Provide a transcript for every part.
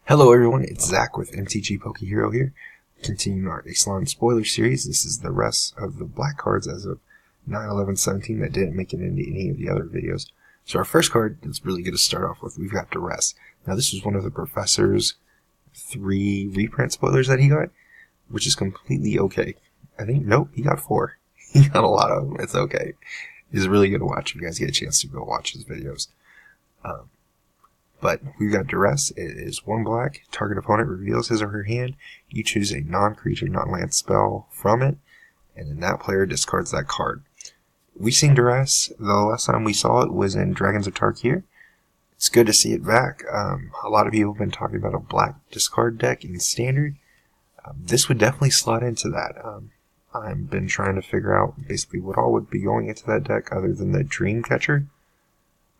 Hello everyone, it's Zach with MTG Poke Hero here, continuing our Ixialan spoiler series. This is the rest of the black cards as of 9/11/17 that didn't make it into any of the other videos. So our first card is really good to start off with. We've got Duress. Now this is one of the Professor's 3 reprint spoilers that he got, which is completely okay. I think, nope, he got 4. He got a lot of them. It's okay. He's really good to watch if you guys get a chance to go watch his videos. But we've got Duress. It is 1 black. Target opponent reveals his or her hand. You choose a non-creature, non-land spell from it, and then that player discards that card. We've seen Duress. The last time we saw it was in Dragons of Tarkir. It's good to see it back. A lot of you have been talking about a black discard deck in Standard. This would definitely slot into that. I've been trying to figure out basically what all would be going into that deck other than the Dreamcatcher.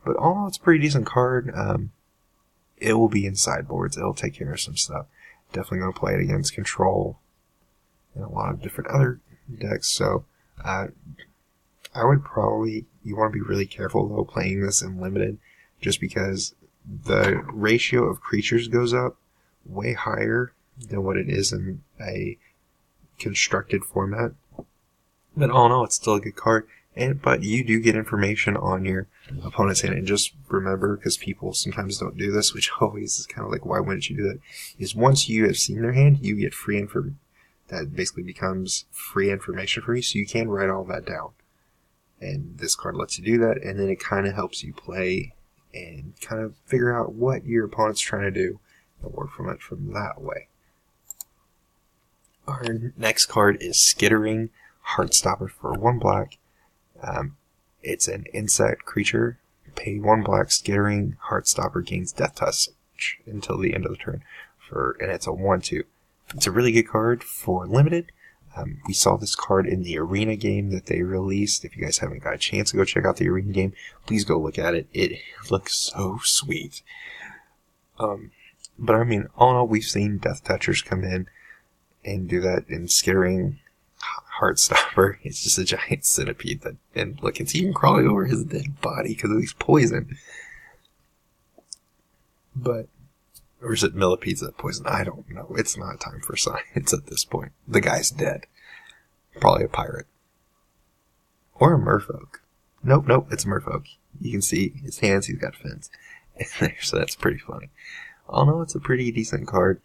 But all in all, it's a pretty decent card. It will be in sideboards. It'll take care of some stuff. Definitely going to play it against Control and a lot of different other decks. So I would probably, you want to be really careful though playing this in Limited, just because the ratio of creatures goes up way higher than what it is in a constructed format. But all in all, it's still a good card. But you do get information on your opponent's hand. And just remember, because people sometimes don't do this, which always is kind of like, why wouldn't you do that? Is once you have seen their hand, you get free info. That basically becomes free information for you, so you can write all that down. And this card lets you do that, and then it kind of helps you play and kind of figure out what your opponent's trying to do and work from it from that way. Our next card is Skittering Heartstopper for 1 black. It's an insect creature. Pay 1 black. Skittering Heartstopper gains Death Touch until the end of the turn. And it's a 1/2. It's a really good card for Limited. We saw this card in the Arena game that they released. If you guys haven't got a chance to go check out the Arena game, please go look at it. It looks so sweet. But I mean, all in all, we've seen Death Touchers come in and do that in Skittering Heartstopper. It's just a giant centipede and look, it's even crawling over his dead body because of his poison. Or is it millipedes that poison? I don't know. It's not time for science at this point. The guy's dead. Probably a pirate. Or a merfolk. Nope, it's a merfolk. You can see his hands, he's got fins in there, so that's pretty funny. All in all, it's a pretty decent card.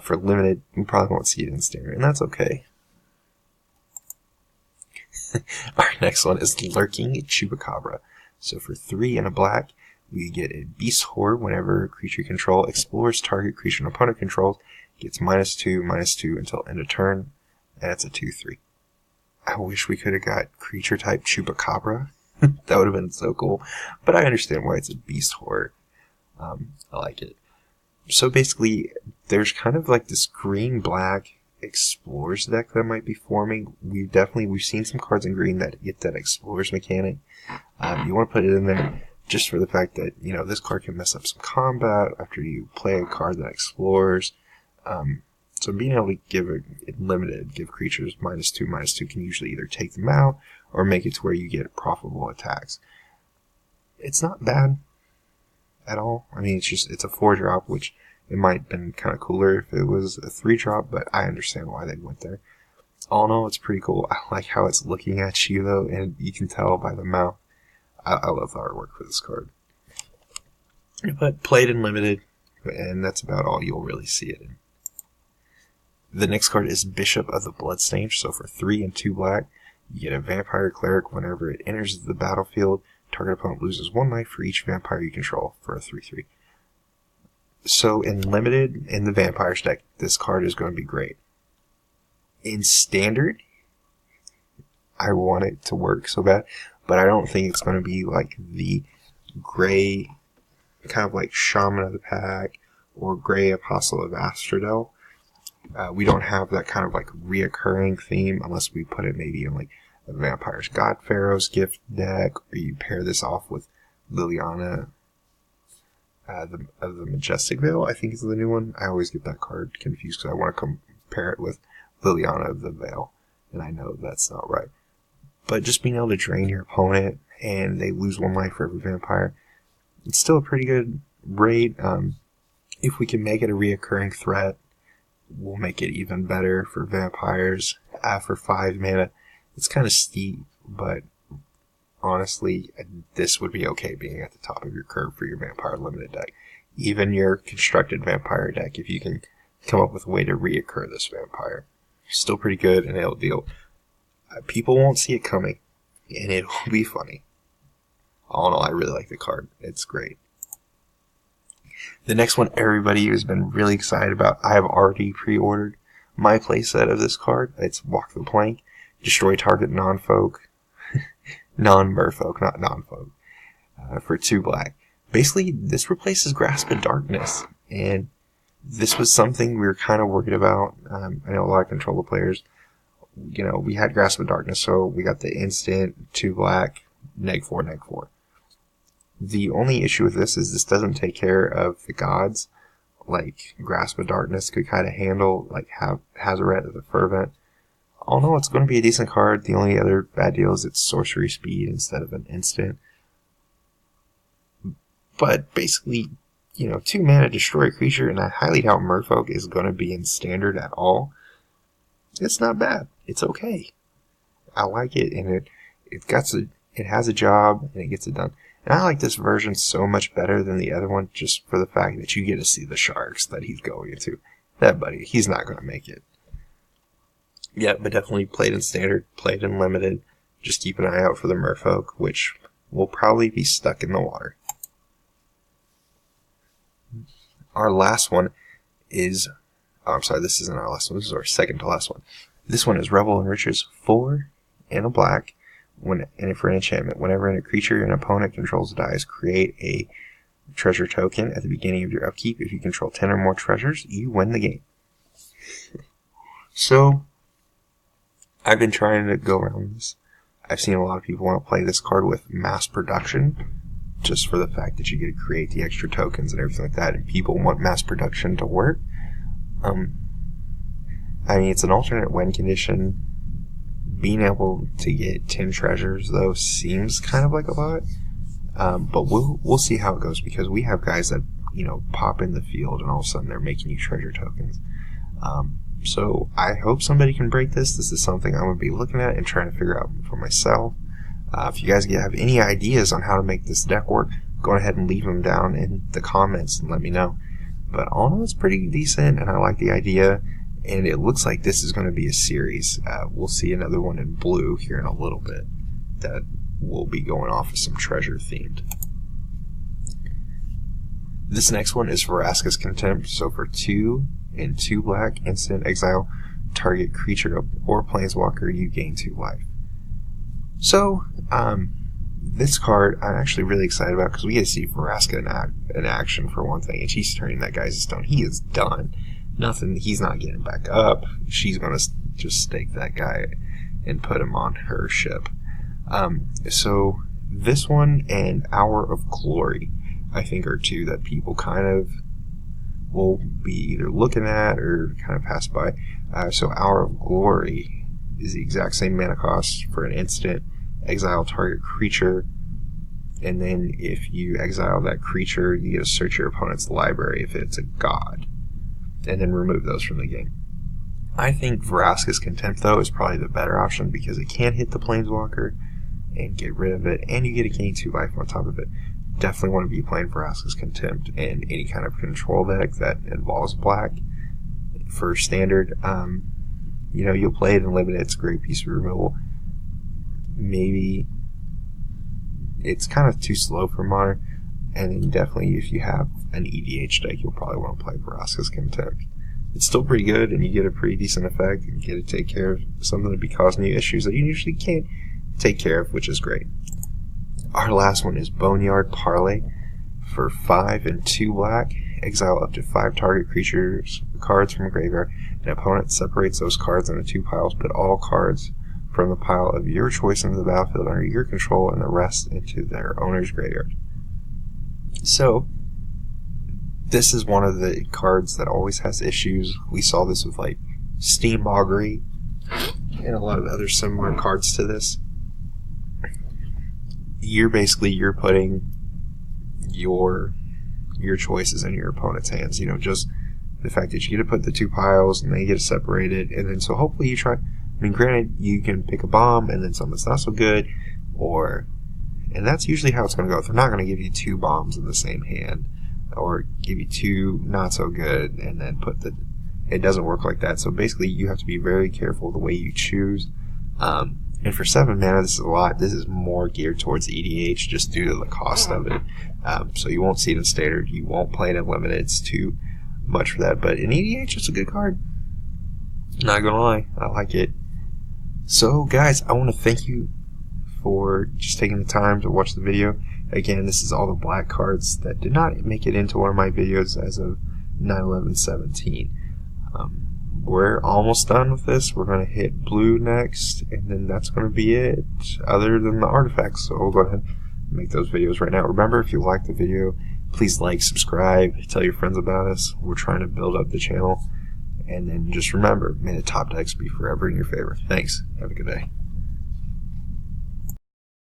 For Limited, you probably won't see it in Standard, and that's okay. Our next one is Lurking Chupacabra. So for 3 and a black, we get a Beast Horde whenever creature control explores target creature an opponent controls. Gets -2/-2 until end of turn, and it's a 2/3. I wish we could have got creature type Chupacabra. That would have been so cool. But I understand why it's a Beast Horde. I like it. So basically, there's kind of like this green-black Explorers deck that might be forming. We've seen some cards in green that get that Explorers mechanic. You want to put it in there just for the fact that, you know, this card can mess up some combat after you play a card that explores. So being able to give creatures -2/-2 can usually either take them out or make it to where you get profitable attacks. It's not bad at all. I mean, it's a 4-drop, which it might have been kind of cooler if it was a 3-drop, but I understand why they went there. All in all, it's pretty cool. I like how it's looking at you, though, and you can tell by the mouth. I love the artwork for this card. But played in Limited, and that's about all you'll really see it in. The next card is Bishop of the Bloodstained. So for 3 and 2 black, you get a Vampire Cleric whenever it enters the battlefield. Target opponent loses 1 life for each vampire you control for a 3/3. So in Limited, in the Vampires deck, this card is going to be great. In Standard, I want it to work so bad, but I don't think it's going to be like the gray, kind of like Shaman of the Pack or Gray Apostle of Astrodel. We don't have that kind of like reoccurring theme unless we put it maybe in like a Vampire's God Pharaoh's Gift deck, or you pair this off with Liliana of the Majestic Veil, I think is the new one. I always get that card confused because I want to compare it with Liliana of the Veil, and I know that's not right. But just being able to drain your opponent and they lose 1 life for every vampire, it's still a pretty good rate. If we can make it a reoccurring threat, we'll make it even better for vampires. For 5 mana, it's kind of steep, but honestly, this would be okay being at the top of your curve for your vampire limited deck. Even your constructed vampire deck, if you can come up with a way to reoccur this vampire. Still pretty good, and it'll deal. People won't see it coming, and it'll be funny. All in all, I really like the card. It's great. The next one everybody has been really excited about. I have already pre-ordered my playset of this card. It's Walk the Plank. Destroy target non-folk. Non-merfolk, not non-folk. For 2 black. Basically, this replaces Grasp of Darkness. And this was something we were kind of worried about. I know a lot of controller players, we had Grasp of Darkness, so we got the instant 2 black, -4/-4. The only issue with this is this doesn't take care of the gods, like Grasp of Darkness could kind of handle, like Hazaret of the Fervent. Although it's going to be a decent card, the only other bad deal is it's sorcery speed instead of an instant. But basically, 2 mana destroy a creature, and I highly doubt Merfolk is going to be in standard at all. It's not bad. It's okay. I like it, and it has a job, and it gets it done. And I like this version so much better than the other one, just for the fact that you get to see the sharks that he's going into. That buddy, he's not going to make it. Yeah, but definitely played in standard, played in limited. Just keep an eye out for the Merfolk, which will probably be stuck in the water. Our last one is... Oh, I'm sorry, this isn't our last one. This is our second to last one. This one is Revel Enriches 4 and a black. And for an enchantment, whenever a creature an opponent controls dies, create a treasure token at the beginning of your upkeep. If you control 10 or more treasures, you win the game. So, I've been trying to go around this. I've seen a lot of people want to play this card with mass production, just for the fact that you get to create the extra tokens and everything like that, and people want mass production to work. It's an alternate win condition. Being able to get 10 treasures, though, seems kind of like a lot. But we'll see how it goes, because we have guys that, pop in the field and all of a sudden they're making you treasure tokens. So I hope somebody can break this. This is something I'm going to be looking at and trying to figure out for myself. If you guys have any ideas on how to make this deck work, go ahead and leave them down in the comments and let me know. But all in all, it's pretty decent, and I like the idea. And it looks like this is going to be a series. We'll see another one in blue here in a little bit that will be going off of some treasure themed. This next one is Vraska's Contempt. So for 2 and 2 black, instant exile target creature or planeswalker, you gain 2 life. So, this card I'm actually really excited about, because we get to see Vraska in action for one thing, and she's turning that guy's stone. He is done. Nothing, he's not getting back up. She's going to just stake that guy and put him on her ship. So this one and Hour of Glory, I think, are 2 that people kind of will be either looking at or kind of pass by. So Hour of Glory is the exact same mana cost for an instant. Exile target creature, and then if you exile that creature, you get to search your opponent's library if it's a god, and then remove those from the game. I think Vraska's Contempt, though, is probably the better option, because it can hit the Planeswalker and get rid of it, and you get to gain 2 life on top of it. Definitely want to be playing Vraska's Contempt in any kind of control deck that involves black. For standard, you'll play it in limited. It's a great piece of removal. Maybe it's kind of too slow for modern, and then definitely if you have an EDH deck, you'll probably want to play Vraska's Contempt. It's still pretty good, and you get a pretty decent effect, and you get to take care of something that be causing you issues that you usually can't take care of, which is great. Our last one is Boneyard Parlay. For 5 and 2 black, exile up to 5 target creatures cards from a graveyard. An opponent separates those cards into 2 piles, put all cards from the pile of your choice into the battlefield under your control, and the rest into their owner's graveyard. So, this is one of the cards that always has issues. We saw this with Steam Augury and a lot of other similar cards to this. You're putting your your choices in your opponent's hands. You know, just the fact that you get to put the 2 piles and they get to separate it, and then so hopefully you try. I mean, granted, you can pick a bomb and then something that's not so good, and that's usually how it's going to go. They're not going to give you 2 bombs in the same hand, or give you 2 not so good, and then it doesn't work like that. So basically, you have to be very careful the way you choose. And for 7 mana, this is a lot. This is more geared towards EDH just due to the cost of it. So you won't see it in Standard. You won't play it in Limited. It's too much for that. But in EDH, it's a good card. Not gonna lie, I like it. So guys, I want to thank you for just taking the time to watch the video. Again, this is all the black cards that did not make it into one of my videos as of 9/11/17. We're almost done with this. We're going to hit blue next, and then that's going to be it, other than the artifacts. So we'll go ahead and make those videos right now. Remember, if you like the video, please like, subscribe, tell your friends about us. We're trying to build up the channel. And then just remember, may the top decks be forever in your favor. Thanks. Have a good day.